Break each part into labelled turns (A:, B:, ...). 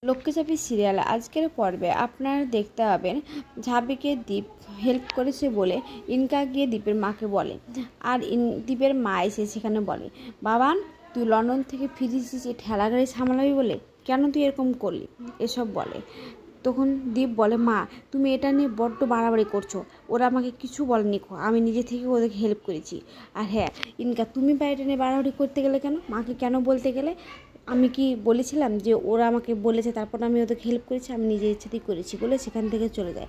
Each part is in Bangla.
A: লক্ষ্মীচাপি সিরিয়াল আজকের পর্বে আপনারা দেখতে পাবেন ঝাঁপিকে দীপ হেল্প করেছে বলে ইনকা গিয়ে দীপের মাকে বলে। আর দীপের মা এসে সেখানে বলে, বাবান তুই লন্ডন থেকে ফিরেছিস এই ঠেলা গাড়ি সামলাবি বলে, কেন তুই এরকম করলি, এসব বলে। তখন দীপ বলে, মা তুমি এটা নিয়ে বড্ড বাড়াবাড়ি করছো, ওরা আমাকে কিছু বলেনি, আমি নিজে থেকে ওদেরকে হেল্প করেছি। আর হ্যাঁ ইনকা, তুমি এটা নিয়ে বাড়াবাড়ি করতে গেলে কেন, মাকে কেন বলতে গেলে? আমি কি বলেছিলাম যে ওরা আমাকে বলেছে তারপর আমি ওদেরকে হেল্প করেছি? আমি নিজের ইচ্ছাতেই করেছি বলে সেখান থেকে চলে যায়।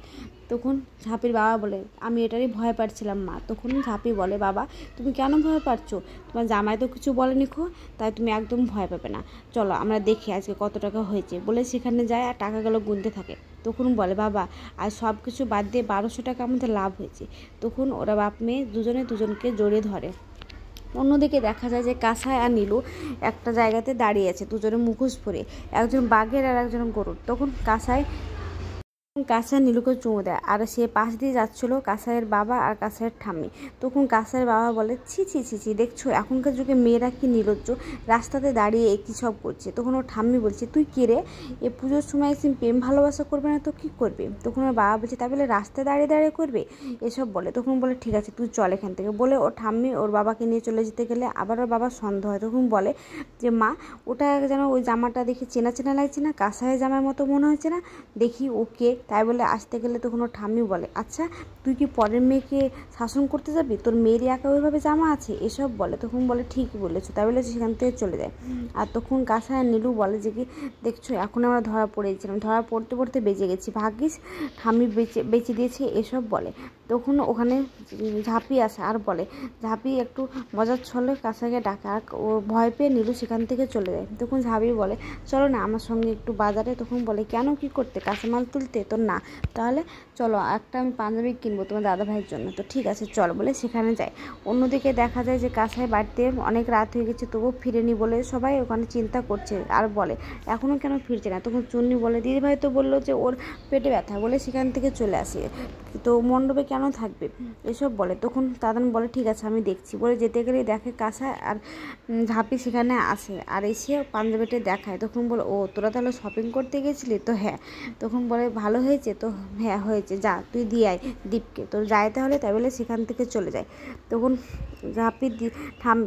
A: তখন ঝাঁপির বাবা বলে, আমি এটারই ভয় পাচ্ছিলাম মা। তখন ঝাঁপি বলে, বাবা তুমি কেন ভয় পাচ্ছ, তোমার জামাই তো কিছু বলেনি তাই তুমি একদম ভয় পাবে না, চলো আমরা দেখি আজকে কত টাকা হয়েছে বলে সেখানে যায় আর টাকাগুলো গুনতে থাকে। তখন বলে, বাবা আর সব কিছু বাদ দিয়ে 1200 টাকা আমাদের লাভ হয়েছে। তখন ওরা বাপ মেয়ে দুজনে দুজনকে জড়িয়ে ধরে। অন্যদিকে দেখা যায় যে কাঁসাই আর নীলু একটা জায়গাতে দাঁড়িয়ে আছে, দুজনে মুখোশ পরে, একজন বাঘের আর একজন গরুর। তখন কাঁসাই নীলুকে চুমু দেয় আর সে পাশ দিয়ে যাচ্ছিল কাঁসাইয়ের বাবা আর কাঁসাইয়ের ঠাম্মি। তখন কাঁসাইয়ের বাবা বলে, ছি ছি ছি ছি, দেখছো এখনকার যুগে মেয়েরা কি নির্লজ্জ, রাস্তাতে দাঁড়িয়ে একই সব করছে। তখন ওর ঠাম্মি বলছে, তুই কে রে, এ পুজোর সময় একদিন প্রেম ভালোবাসা করবে না তো কী করবে? তখন ওর বাবা বলছে, তাই বলে রাস্তায় দাঁড়িয়ে দাঁড়িয়ে করবে, এসব বলে। তখন বলে, ঠিক আছে তুই চল এখান থেকে বলে ওর ঠাম্মি ওর বাবাকে নিয়ে চলে যেতে গেলে আবার ওর বাবার সন্দেহ হয়। তখন বলে যে, মা ওটা যেন ওই জামাটা দেখে চেনা চেনা লাগছে না, কাঁসাইয়ের জামার মতো মনে হচ্ছে না, দেখি ওকে। তাই বলে আসতে গেলে তখন ওর ঠাম্মি বলে, আচ্ছা তুই কি পরের মেয়েকে শাসন করতে যাবি, তোর মেয়েরই একা ওইভাবে জামা আছে, এসব বলে। তখন বলে, ঠিকই বলেছো, তাই বলে সেখান থেকে চলে যায়। আর তখন কাঁসাই আর নীলু বলে যে, কি দেখছো এখন আমরা ধরা পড়েছিলাম, ধরা পড়তে পড়তে বেঁচে গেছি, ভাগ্যিস ঠাম্মি বেঁচে দিয়েছে, এসব বলে। তখন ওখানে ঝাঁপি আসে আর বলে, ঝাঁপি একটু মজার ছলে কাঁসাইকে ডাকে আর ও ভয় পেয়ে নীলু সেখান থেকে চলে যায়। তখন ঝাঁপি বলে, চলো না আমার সঙ্গে একটু বাজারে। তখন বলে, কেন কি করতে, কাঁচামাল তুলতে? তো না, তাহলে চলো একটা আমি পাঞ্জাবি কিনবো তোমার দাদা ভাইয়ের জন্য। তো ঠিক আছে চল বলে সেখানে যায়। অন্যদিকে দেখা যায় যে কাঁসাই বাড়িতে অনেক রাত হয়ে গেছে তবুও ফিরেনি বলে সবাই ওখানে চিন্তা করছে আর বলে, এখনও কেন ফিরছে না? তখন চুন্নি বলে, দিদিভাই তো বললো যে ওর পেটে ব্যথা বলে সেখান থেকে চলে আসে, তো মণ্ডপে কেন থাকবে, এসব বলে। তখন দাদান বলে, ঠিক আছে আমি দেখছি বলে যেতে গেলেই দেখে কাঁসাই আর ঝাঁপি সেখানে আসে আর এসে পাঞ্জাবিটা দেখায়। তখন বলে, ও তোরা তাহলে শপিং করতে গেছিলি? তো হ্যাঁ। তখন বলে, ভালো হয়েছে? তো হ্যাঁ হয়েছে, যা তুই দিয়ে আয় দীপকে, তোর যাইতে হলে, তাই বলে সেখান থেকে চলে যায়। তখন ঝাঁপি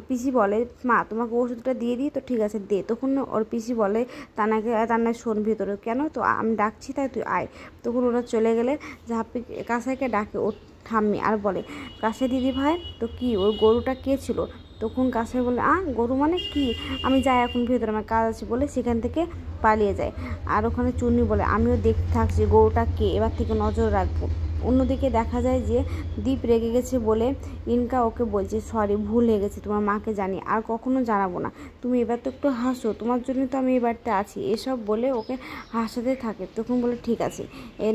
A: পিসি বলে, মা তোমাকে ওষুধটা দিয়ে দিই। তো ঠিক আছে দে। তখন ওর পিসি বলে, তান্নায় শোন ভিতরে, কেন? তো আমি ডাকছি তাই তুই আয়। তখন ওরা চলে গেলে ঝাঁপি কাঁসাইকে ডাকে ওর ঠাম্মি আর বলে, কাঁসাই দিদি ভাই তো কি ওর গরুটা কে ছিল? তখন কাঁসাই বলে, গরু মানে কি, আমি যাই এখন ভেতরে, আমার কাজ আছে বলে সেখান থেকে পালিয়ে যায়। আর ওখানে চুন্নি বলে, আমিও দেখতে থাকছি গরুটা কে, এবার থেকে নজর রাখবো। অন্যদিকে দেখা যায় যে দীপ রেগে গেছে বলে ইনকা ওকে বলছে, সরি ভুল হয়ে গেছে, তোমার মাকে জানি আর কখনো জানাবো না, তুমি এবার তো একটু হাসো, তোমার জন্য তো আমি এই বাড়িতে আছি, এসব বলে ওকে হাসাতে থাকে। তখন বলে, ঠিক আছে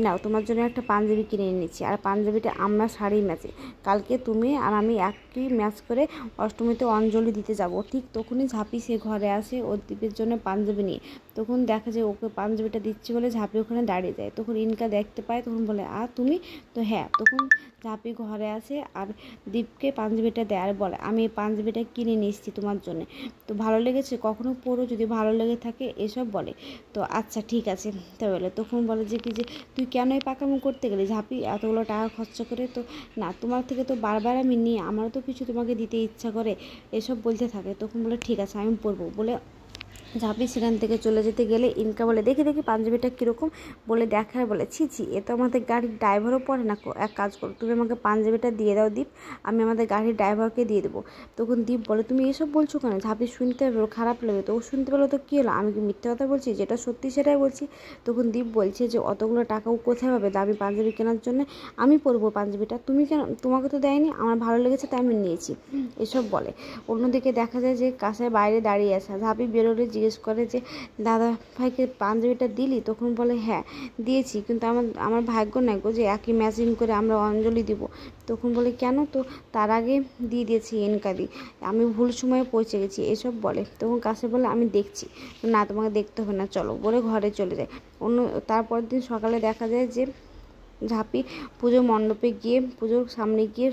A: নাও তোমার জন্য একটা পাঞ্জাবি কিনে এনেছি, আর পাঞ্জাবিটা আমরা শাড়ি ম্যাচে, কালকে তুমি আর আমি একই ম্যাচ করে অষ্টমীতে অঞ্জলি দিতে যাব। ঠিক তখনই ঝাঁপি সে ঘরে আসে ওর দীপের জন্য পাঞ্জাবি নিয়ে। তখন দেখা যায় ওকে পাঞ্জাবিটা দিচ্ছে বলে ঝাঁপি ওখানে দাঁড়িয়ে যায়। তখন ইনকা দেখতে পায়, তখন বলে, তুমি? তো হ্যাঁ। তখন ঝাঁপি ঘরে আসে আর দীপকে পাঞ্জাবিটা দেয় আর বলে, আমি এই পাঞ্জাবিটা কিনে নিয়ে এসেছি তোমার জন্য, তো ভালো লেগেছে, কখনো পরো যদি ভালো লেগে থাকে, এসব বলে। তো আচ্ছা ঠিক আছে তাই বলে। তখন বলে যে, কি যে তুই কেন এই পাকামো করতে গেলি ঝাঁপি, এতগুলো টাকা খরচা করে? তো না, তোমার থেকে তো বারবার আমি নিই, আমারও তো কিছু তোমাকে দিতে ইচ্ছা করে, এসব বলতে থাকে। তখন বলে, ঠিক আছে আমি পরবো বলে ঝাঁপি সেখান থেকে চলে যেতে গেলে ইনকা বলে, দেখি দেখি পাঞ্জাবিটা কীরকম বলে দেখার, বলে, ছি ছি এ তো আমাদের গাড়ির ড্রাইভারও পরে না, এক কাজ করো তুমি আমাকে পাঞ্জাবিটা দিয়ে দাও দীপ, আমি আমাদের গাড়ির ড্রাইভারকে দিয়ে দেবো। তখন দীপ বলে, তুমি এসব বলছো কেন? ঝাঁপি শুনতে খারাপ লাগে, তো ও শুনতে পেলো তো কী হলো, আমি কি মিথ্যে কথা বলছি, যেটা সত্যি সেটাই বলছি। তখন দীপ বলছে যে, অতগুলো টাকা ও কোথায় পাবে দামি পাঞ্জাবি কেনার জন্য, আমি পরবো পাঞ্জাবিটা, তুমি কেন, তোমাকে তো দেয়নি, আমার ভালো লেগেছে তাই আমি নিয়েছি, এসব বলে। অন্যদিকে দেখা যায় যে কাঁসাই বাইরে দাঁড়িয়ে আসে, ঝাঁপি বেরোলে জিজ্ঞেস করে যে, দাদা ভাইকে পাঞ্জাবিটা দিলি? তখন বলে, হ্যাঁ দিয়েছি, কিন্তু আমার ভাগ্য নাই গো যে একই ম্যাচিং করে আমরা অঞ্জলি দিব। তখন বলে, কেন? তো তার আগে দিয়ে দিয়েছি এনকাদি, আমি ভুল সময়ে পৌঁছে গেছি, এসব বলে। তখন কাঁসাই বলে, আমি দেখছি। না তোমাকে দেখতে হবে না, চলো বলে ঘরে চলে যায়। তারপর দিন সকালে দেখা যায় যে ঝাঁপি পুজো মণ্ডপে গিয়ে পুজোর সামনে গিয়ে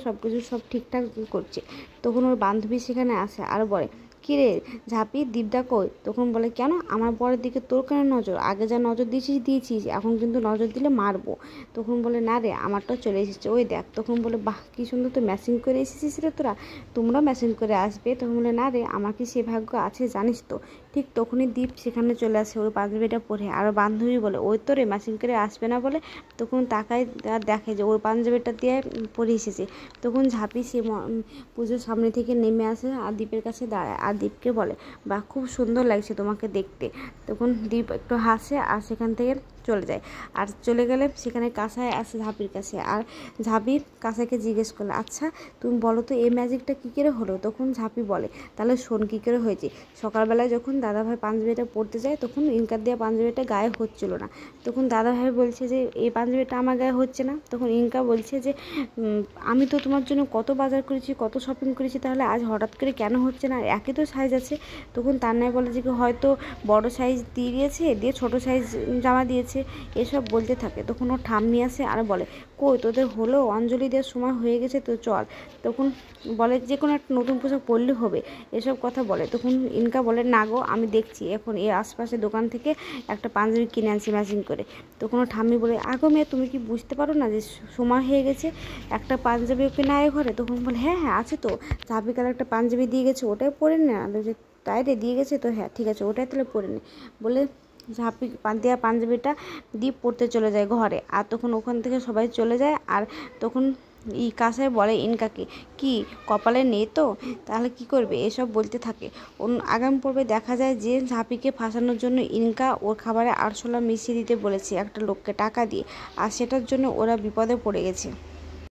A: সব ঠিকঠাক করছে। তখন ওর বান্ধবী সেখানে আসে আর বলে, কিরে ঝাঁপি, দীপটা কই? তখন বলে, কেন, আমার বরের দিকে তোর কেন নজর? আগে যা নজর দিয়েছিস, এখন কিন্তু নজর দিলে মারবো। তখন বলে, না রে, আমারটাও চলে এসেছে, ওই দেখ। তখন বলে, বাহ, কি সুন্দর তো ম্যাচিং করে এসেছিস রে তোরা, তোমরাও ম্যাচিং করে আসবে। তখন বলে, না রে, আমার কি সে ভাগ্য আছে জানিস তো। ঠিক তখনই দীপ সেখানে চলে আসে ওর পাঞ্জাবিটা পরে। আর বান্ধবী বলে, ওই তো রে, ম্যাচিং করে আসবে না বলে। তখন তাকায় আর দেখে যে ওর পাঞ্জাবিটা দিয়ে পরে এসেছে। তখন ঝাঁপি সে পুজোর সামনে থেকে নেমে আসে আর দীপের কাছে দাঁড়ায় আর দীপকে বলে, বাহ, খুব সুন্দর লাগছে তোমাকে দেখতে। তখন দীপ একটু হাসে আর সেখান থেকে চলে যায়। আর চলে গেলে সেখানে কাঁসাই আসে ঝাঁপির কাছে। আর ঝাঁপি কাঁসাইকে জিজ্ঞেস করলে, আচ্ছা তুমি বলো তো এই ম্যাজিকটা কী করে হলো? তখন ঝাঁপি বলে, তাহলে শোন কী করে হয়েছে। সকালবেলায় যখন দাদাভাই পাঞ্জাবিটা পরতে যায় তখন ইনকার দেওয়া পাঞ্জাবিটা গায়ে হচ্ছিল না। তখন দাদাভাই বলছে যে এই পাঞ্জাবিটা আমার গায়ে হচ্ছে না। তখন ইনকা বলছে যে আমি তো তোমার জন্য কত বাজার করেছি, কত শপিং করেছি, তাহলে আজ হঠাৎ করে কেন হচ্ছে না? একই তো সাইজ আছে। তখন তান্নাই বলে যে হয়তো বড় সাইজ দিয়ে দিয়েছে, দিয়ে ছোটো সাইজ জামা দিয়েছে, এসব বলতে থাকে। তখন ও ঠাম্মি আসে আর বলে, কই তোদের হলো, অঞ্জলি দেওয়ার সময় হয়ে গেছে তো চল। তখন বলে যে কোনো একটা নতুন পোশাক পরলে হবে, এসব কথা বলে। তখন ইনকা বলে, না গো, আমি দেখছি এখন এর আশপাশে দোকান থেকে একটা পাঞ্জাবি কিনে আনছি ম্যাচিং করে। তখন ও ঠাম্মি বলে, আগো মেয়ে, তুমি কি বুঝতে পারো না যে সময় হয়ে গেছে, একটা পাঞ্জাবি ওকে নেয় ঘরে? তখন বলে, হ্যাঁ হ্যাঁ আছে তো, ঝাঁপি কাল একটা পাঞ্জাবি দিয়ে গেছে, ওটাই পরে না। তাই রে, দিয়ে গেছে তো, হ্যাঁ ঠিক আছে, ওটাই তাহলে পরে নে বলে ঝাঁপি দেওয়া পাঞ্জাবিটা দীপ পড়তে চলে যায় ঘরে। আর তখন ওখান থেকে সবাই চলে যায়। আর তখন কাসাই বলে ইনকাকে, কি কপালে নেই তো, তাহলে কি করবে, এসব বলতে থাকে। আগামী পর্বে দেখা যায় যে ঝাঁপিকে ফাঁসানোর জন্য ইনকা ওর খাবারে আরশোলা মিশিয়ে দিতে বলেছে একটা লোককে টাকা দিয়ে, আর সেটার জন্য ওরা বিপদে পড়ে গেছে।